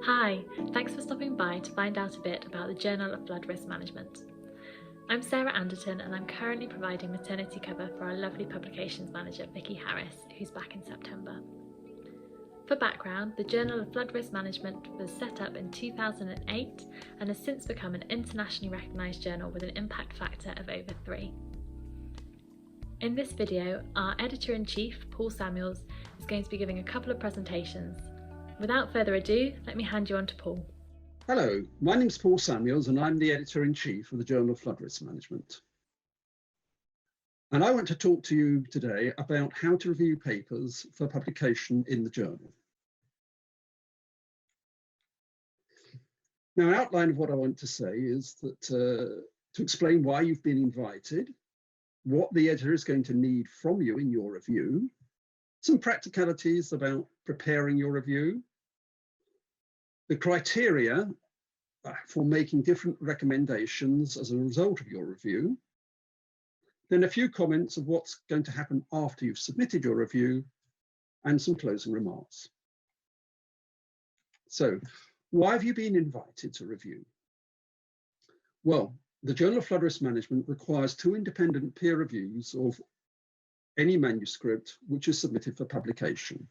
Hi, thanks for stopping by to find out a bit about the Journal of Flood Risk Management. I'm Sarah Anderton and I'm currently providing maternity cover for our lovely publications manager Vicky Harris, who's back in September. For background, the Journal of Flood Risk Management was set up in 2008 and has since become an internationally recognised journal with an impact factor of over 3. In this video, our Editor-in-Chief, Paul Samuels, is going to be giving a couple of presentations. Without further ado, let me hand you on to Paul. Hello, my name's Paul Samuels and I'm the Editor-in-Chief of the Journal of Flood Risk Management. And I want to talk to you today about how to review papers for publication in the journal. Now, an outline of what I want to say is that to explain why you've been invited, what the editor is going to need from you in your review, some practicalities about preparing your review, the criteria for making different recommendations as a result of your review, then a few comments of what's going to happen after you've submitted your review, and some closing remarks. So, why have you been invited to review? Well, the Journal of Flood Risk Management requires 2 independent peer reviews of any manuscript which is submitted for publication.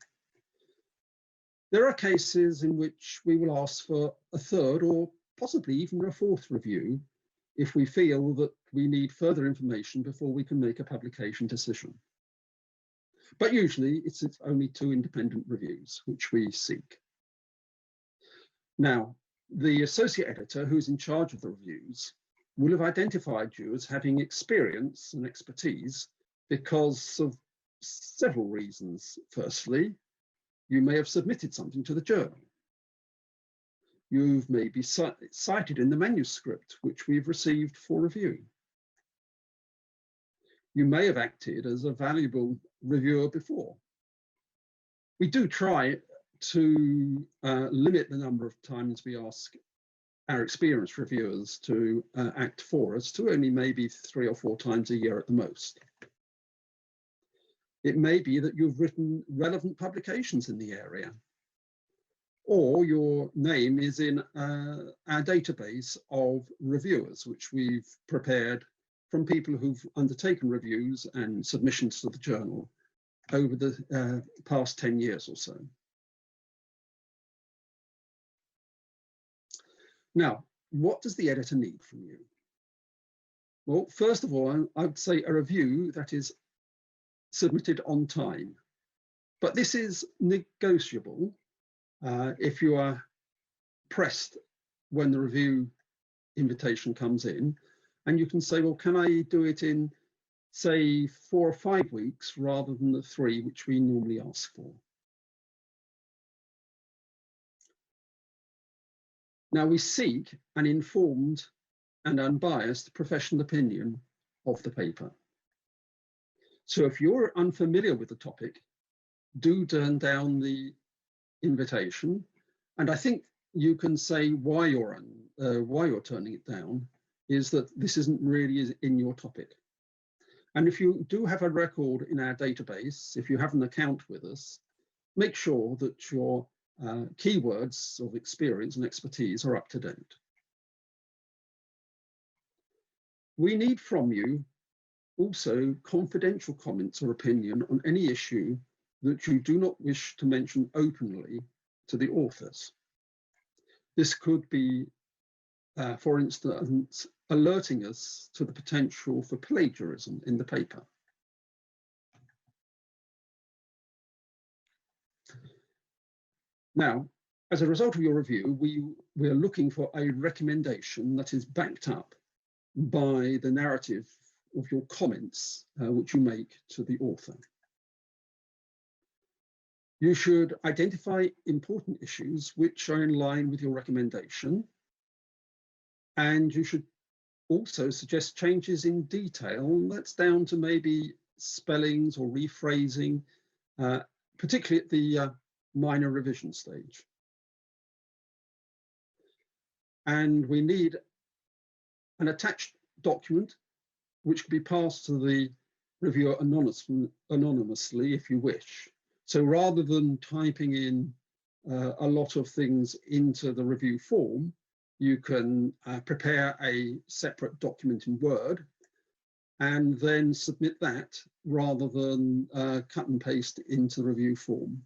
There are cases in which we will ask for a 3rd or possibly even a 4th review if we feel that we need further information before we can make a publication decision. But usually it's only 2 independent reviews which we seek. Now, the associate editor who's in charge of the reviews will have identified you as having experience and expertise because of several reasons. Firstly, you may have submitted something to the journal. You've maybe cited in the manuscript which we've received for review. You may have acted as a valuable reviewer before. We do try to limit the number of times we ask our experienced reviewers to act for us to only maybe 3 or 4 times a year at the most. It may be that you've written relevant publications in the area, or your name is in our database of reviewers, which we've prepared from people who've undertaken reviews and submissions to the journal over the past 10 years or so. Now, what does the editor need from you? Well, first of all, I would say a review that is submitted on time, but this is negotiable if you are pressed when the review invitation comes in, and you can say, well, can I do it in, say, 4 or 5 weeks rather than the 3 which we normally ask for. Now, we seek an informed and unbiased professional opinion of the paper. So if you're unfamiliar with the topic, do turn down the invitation. And I think you can say why you're turning it down is that this isn't really in your topic. And if you do have a record in our database, if you have an account with us, make sure that your keywords of experience and expertise are up to date. We need from you also confidential comments or opinion on any issue that you do not wish to mention openly to the authors. This could be, for instance, alerting us to the potential for plagiarism in the paper. Now, as a result of your review, we are looking for a recommendation that is backed up by the narrative of your comments which you make to the author. You should identify important issues which are in line with your recommendation, and you should also suggest changes in detail. That's down to maybe spellings or rephrasing, particularly at the minor revision stage. And we need an attached document which can be passed to the reviewer anonymously if you wish. So rather than typing in a lot of things into the review form, you can prepare a separate document in Word and then submit that rather than cut and paste into the review form.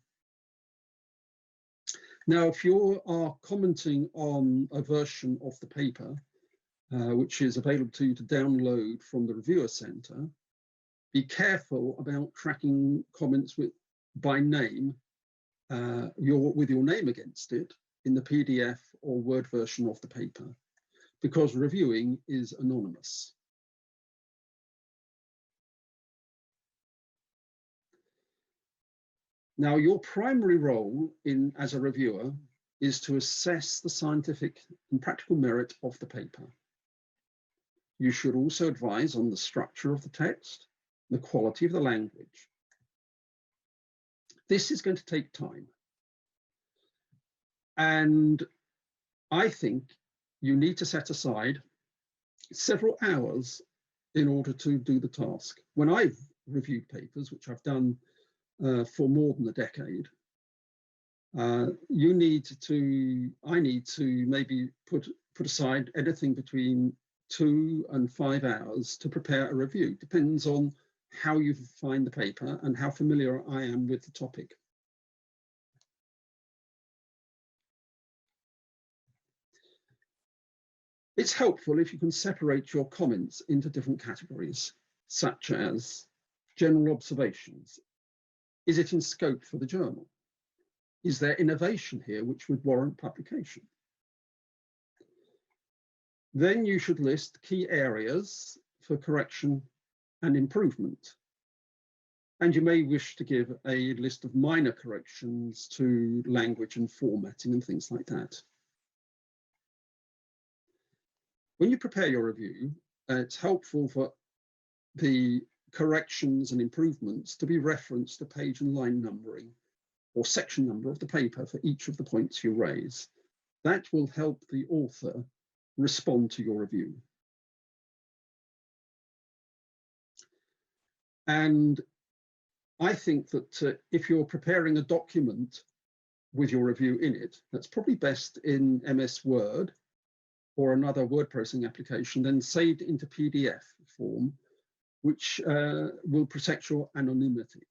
Now, if you are commenting on a version of the paper, which is available to you to download from the Reviewer Centre, be careful about tracking comments by name, with your name against it in the PDF or Word version of the paper, because reviewing is anonymous. Now, your primary role as a reviewer is to assess the scientific and practical merit of the paper. You should also advise on the structure of the text, the quality of the language. This is going to take time. And I think you need to set aside several hours in order to do the task. When I've reviewed papers, which I've done for more than a decade, I need to maybe put aside anything between 2 and 5 hours to prepare a review. Depends on how you find the paper and how familiar I am with the topic. It's helpful if you can separate your comments into different categories, such as general observations. Is it in scope for the journal? Is there innovation here which would warrant publication? Then you should list key areas for correction and improvement. And you may wish to give a list of minor corrections to language and formatting and things like that. When you prepare your review, it's helpful for the corrections and improvements to be referenced to page and line numbering or section number of the paper for each of the points you raise. That will help the author respond to your review. And I think that if you're preparing a document with your review in it, that's probably best in MS Word or another word processing application, then saved into PDF form, which will protect your anonymity.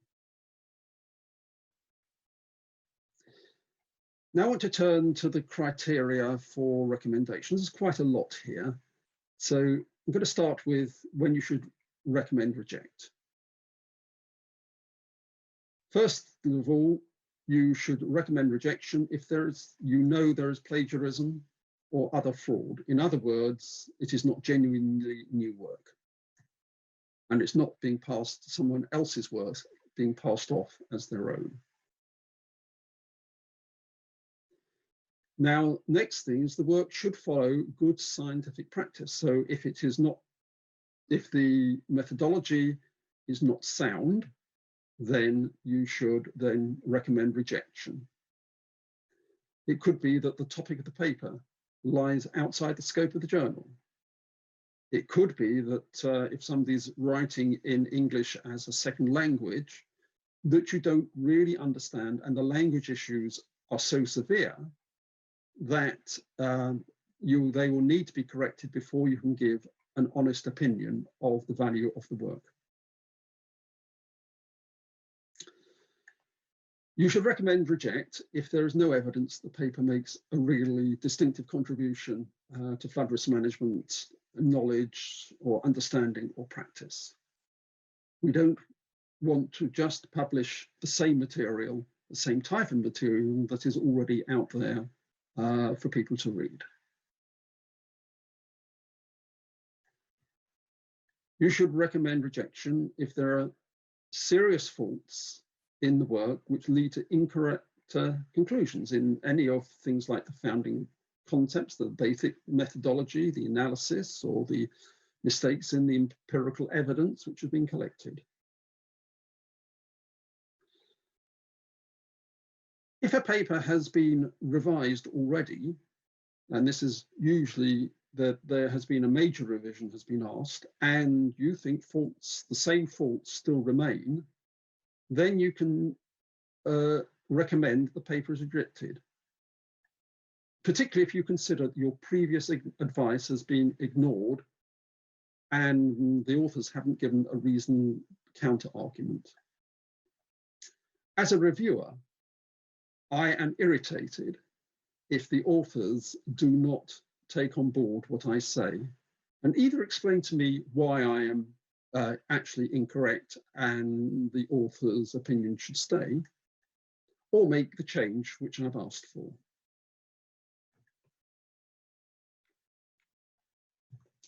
Now I want to turn to the criteria for recommendations. There's quite a lot here. So I'm going to start with when you should recommend reject. First of all, you should recommend rejection if there is plagiarism or other fraud. In other words, it is not genuinely new work and it's not being passed to someone else's work, being passed off as their own. Now, next thing is the work should follow good scientific practice. So if the methodology is not sound, then you should then recommend rejection. It could be that the topic of the paper lies outside the scope of the journal. It could be that if somebody's writing in English as a second language that you don't really understand and the language issues are so severe that they will need to be corrected before you can give an honest opinion of the value of the work. You should recommend reject if there is no evidence the paper makes a really distinctive contribution to flood risk management, knowledge or understanding or practice. We don't want to just publish the same material, the same type of material that is already out there for people to read. You should recommend rejection if there are serious faults in the work which lead to incorrect conclusions in any of things like the founding concepts, the basic methodology, the analysis, or the mistakes in the empirical evidence which have been collected. If a paper has been revised already, and this is usually that there has been a major revision has been asked, and you think the same faults still remain, then you can recommend the paper is rejected. particularly if you consider that your previous advice has been ignored and the authors haven't given a reasoned counter argument. As a reviewer, I am irritated if the authors do not take on board what I say and either explain to me why I am actually incorrect and the author's opinion should stay, or make the change which I've asked for.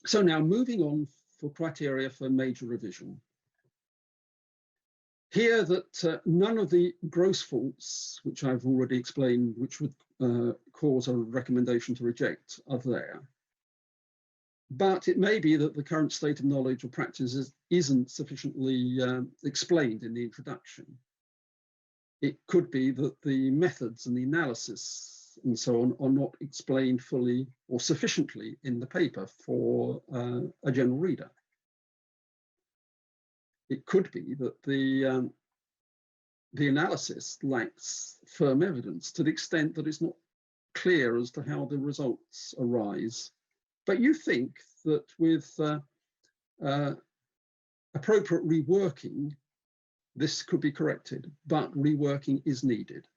So now moving on for criteria for major revision. Here that none of the gross faults, which I've already explained, which would cause a recommendation to reject, are there. But it may be that the current state of knowledge or practice isn't sufficiently explained in the introduction. It could be that the methods and the analysis and so on are not explained fully or sufficiently in the paper for a general reader. It could be that the analysis lacks firm evidence to the extent that it's not clear as to how the results arise. But you think that with appropriate reworking, this could be corrected, but reworking is needed.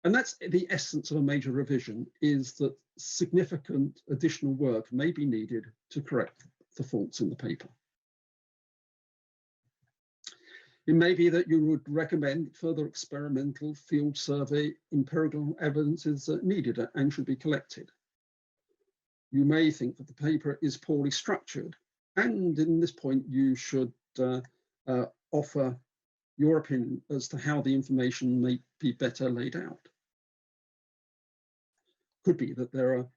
And that's the essence of a major revision, is that significant additional work may be needed to correct the faults in the paper. It may be that you would recommend further experimental field survey empirical evidence is needed and should be collected. You may think that the paper is poorly structured, and in this point you should offer your opinion as to how the information may be better laid out. Could be that there are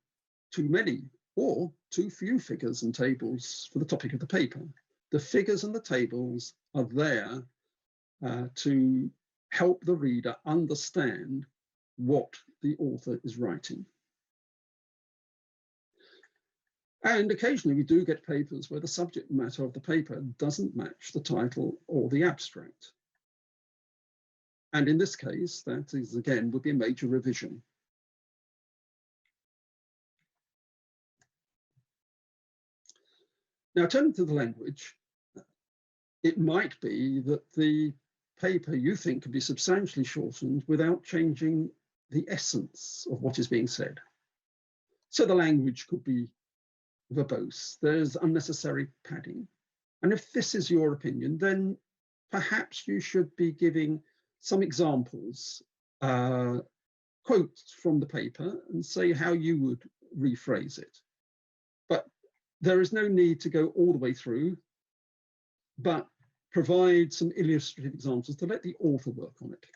too many or too few figures and tables for the topic of the paper. The figures and the tables are there to help the reader understand what the author is writing. And occasionally we do get papers where the subject matter of the paper doesn't match the title or the abstract. And in this case, that is again would be a major revision. Now, turning to the language, it might be that the paper you think could be substantially shortened without changing the essence of what is being said. So the language could be verbose, there's unnecessary padding. And if this is your opinion, then perhaps you should be giving some examples, quotes from the paper and say how you would rephrase it. But there is no need to go all the way through, but provide some illustrative examples to let the author work on it.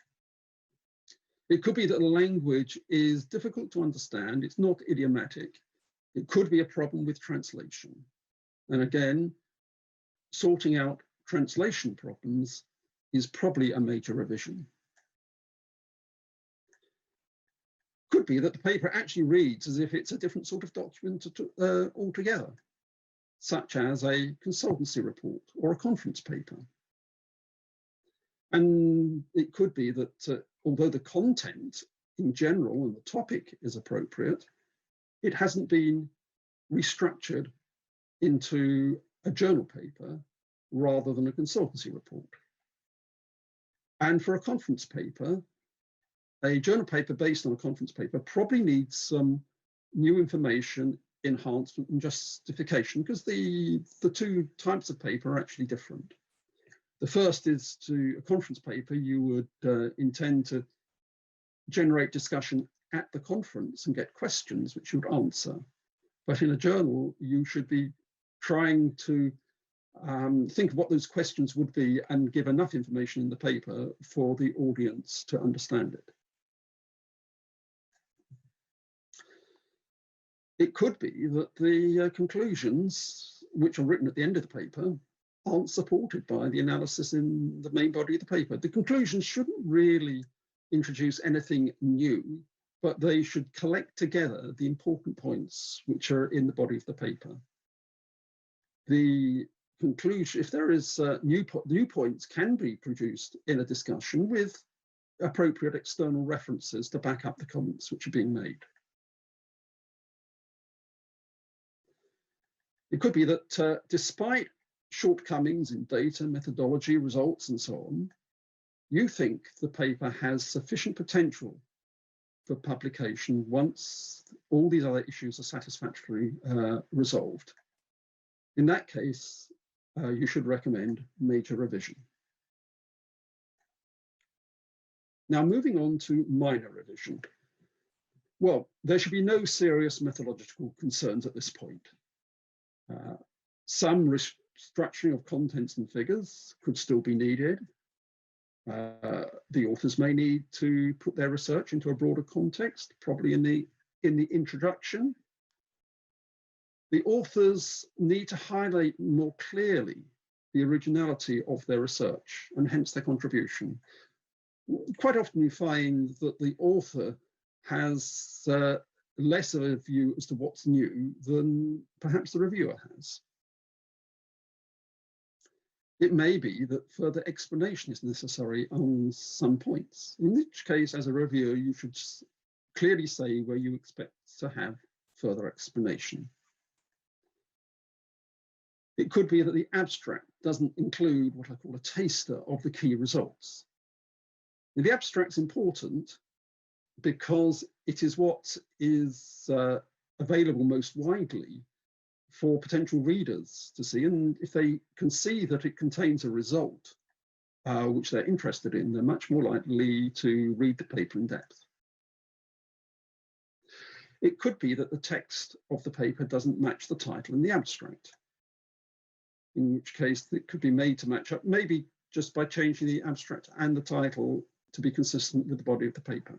It could be that the language is difficult to understand, it's not idiomatic. It could be a problem with translation. And again, sorting out translation problems is probably a major revision. Could be that the paper actually reads as if it's a different sort of document altogether, such as a consultancy report or a conference paper. And it could be that although the content in general and the topic is appropriate, it hasn't been restructured into a journal paper rather than a consultancy report. And for a conference paper, a journal paper based on a conference paper probably needs some new information, enhancement and justification, because the two types of paper are actually different. The first is to a conference paper, you would intend to generate discussion at the conference and get questions which you would answer. But in a journal, you should be trying to think of what those questions would be and give enough information in the paper for the audience to understand it. It could be that the conclusions, which are written at the end of the paper, aren't supported by the analysis in the main body of the paper. The conclusions shouldn't really introduce anything new, but they should collect together the important points which are in the body of the paper. The conclusion, if there is new points, can be produced in a discussion with appropriate external references to back up the comments which are being made. It could be that despite shortcomings in data, methodology, results, and so on, you think the paper has sufficient potential for publication once all these other issues are satisfactorily resolved. In that case, you should recommend major revision. Now, moving on to minor revision. Well, there should be no serious methodological concerns at this point. Some restructuring of contents and figures could still be needed. The authors may need to put their research into a broader context, probably in the introduction. The authors need to highlight more clearly the originality of their research and hence their contribution. Quite often you find that the author has less of a view as to what's new than perhaps the reviewer has. It may be that further explanation is necessary on some points, in which case, as a reviewer, you should clearly say where you expect to have further explanation. It could be that the abstract doesn't include what I call a taster of the key results. Now, the abstract's important because it is what is available most widely for potential readers to see, and if they can see that it contains a result which they're interested in, they're much more likely to read the paper in depth. It could be that the text of the paper doesn't match the title in the abstract, in which case it could be made to match up, maybe just by changing the abstract and the title to be consistent with the body of the paper.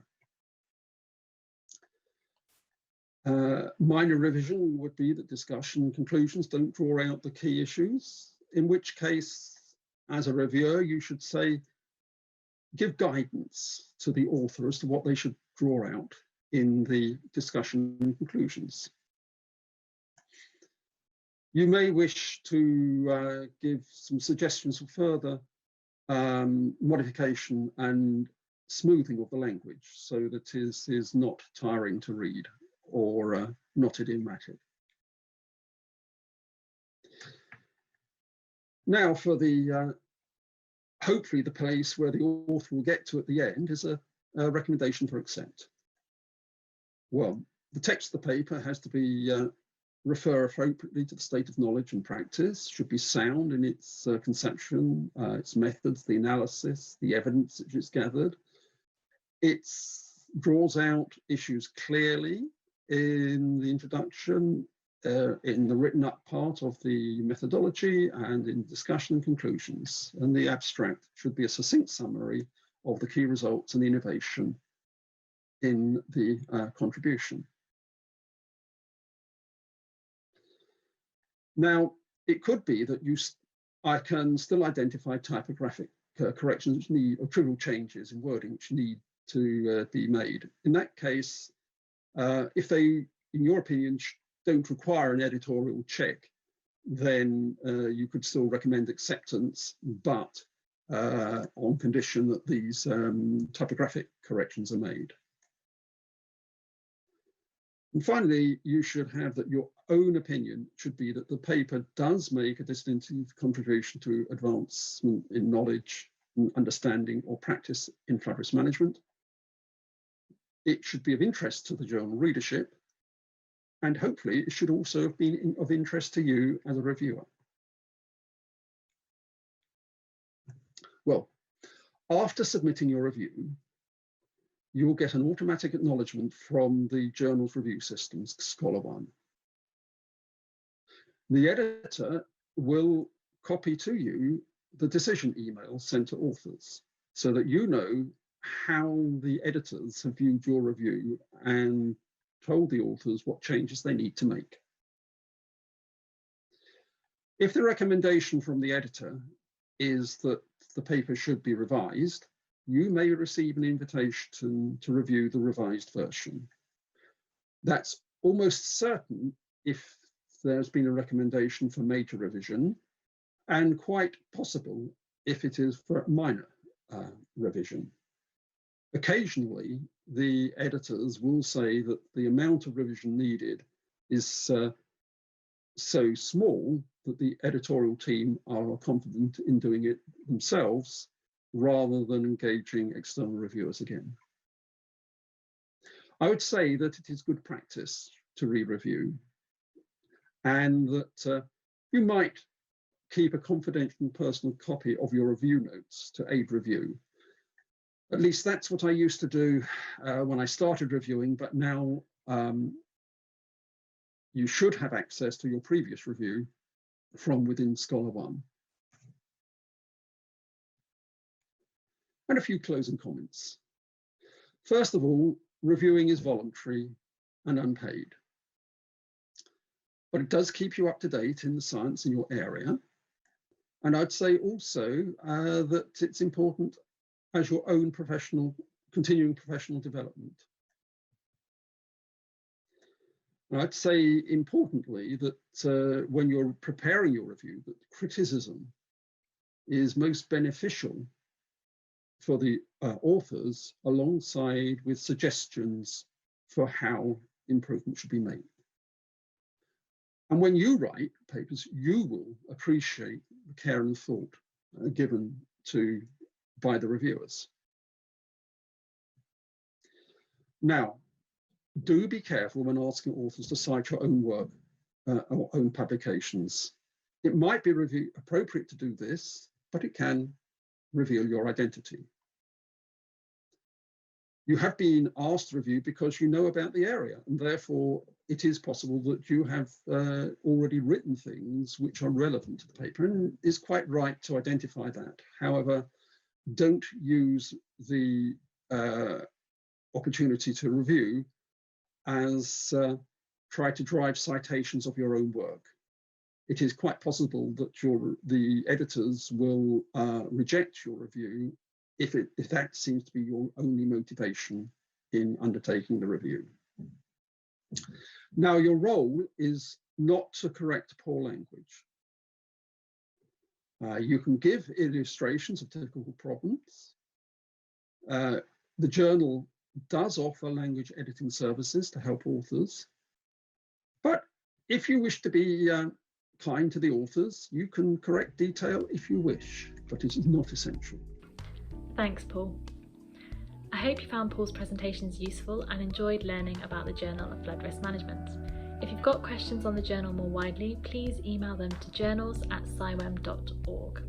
Minor revision would be that discussion conclusions don't draw out the key issues, in which case, as a reviewer, you should say, give guidance to the author as to what they should draw out in the discussion and conclusions. You may wish to give some suggestions for further modification and smoothing of the language so that it is not tiring to read or not idiomatic. Now for the, hopefully the place where the author will get to at the end is a recommendation for accept. Well, the text of the paper has to be refer appropriately to the state of knowledge and practice, should be sound in its conception, its methods, the analysis, the evidence that it's gathered. It draws out issues clearly in the introduction, in the written up part of the methodology, and in discussion and conclusions. And the abstract should be a succinct summary of the key results and the innovation in the contribution. Now, it could be that I can still identify typographic corrections which need, or trivial changes in wording which need to be made. In that case, if they, in your opinion, don't require an editorial check, then you could still recommend acceptance, but on condition that these typographic corrections are made. And finally, you should have that your own opinion should be that the paper does make a distinctive contribution to advancement in knowledge, understanding, or practice in flood risk management. It should be of interest to the journal readership, and hopefully it should also have been of interest to you as a reviewer. Well, after submitting your review, you will get an automatic acknowledgement from the journal's review systems, Scholar One. The editor will copy to you the decision email sent to authors so that you know how the editors have viewed your review and told the authors what changes they need to make. If the recommendation from the editor is that the paper should be revised, you may receive an invitation to review the revised version. That's almost certain if there's been a recommendation for major revision, and quite possible if it is for minor revision. Occasionally, the editors will say that the amount of revision needed is so small that the editorial team are confident in doing it themselves rather than engaging external reviewers again. I would say that it is good practice to re-review, and that you might keep a confidential and personal copy of your review notes to aid review. At least that's what I used to do when I started reviewing, but now you should have access to your previous review from within Scholar One. And a few closing comments. First of all, reviewing is voluntary and unpaid, but it does keep you up to date in the science in your area. And I'd say also that it's important as your own continuing professional development. And I'd say importantly that when you're preparing your review, that criticism is most beneficial for the authors alongside with suggestions for how improvement should be made. And when you write papers, you will appreciate the care and thought given by the reviewers. Now, do be careful when asking authors to cite your own work or own publications. It might be appropriate to do this, but it can reveal your identity. You have been asked to review because you know about the area, and therefore it is possible that you have already written things which are relevant to the paper, and it's quite right to identify that. However, don't use the opportunity to review as try to drive citations of your own work. It is quite possible that the editors will reject your review if that seems to be your only motivation in undertaking the review. Now, your role is not to correct poor language. You can give illustrations of technical problems. The journal does offer language editing services to help authors. But if you wish to be kind to the authors, you can correct detail if you wish, but it is not essential. Thanks, Paul. I hope you found Paul's presentations useful and enjoyed learning about the Journal of Flood Risk Management. If you've got questions on the journal more widely, please email them to journals@scywem.org.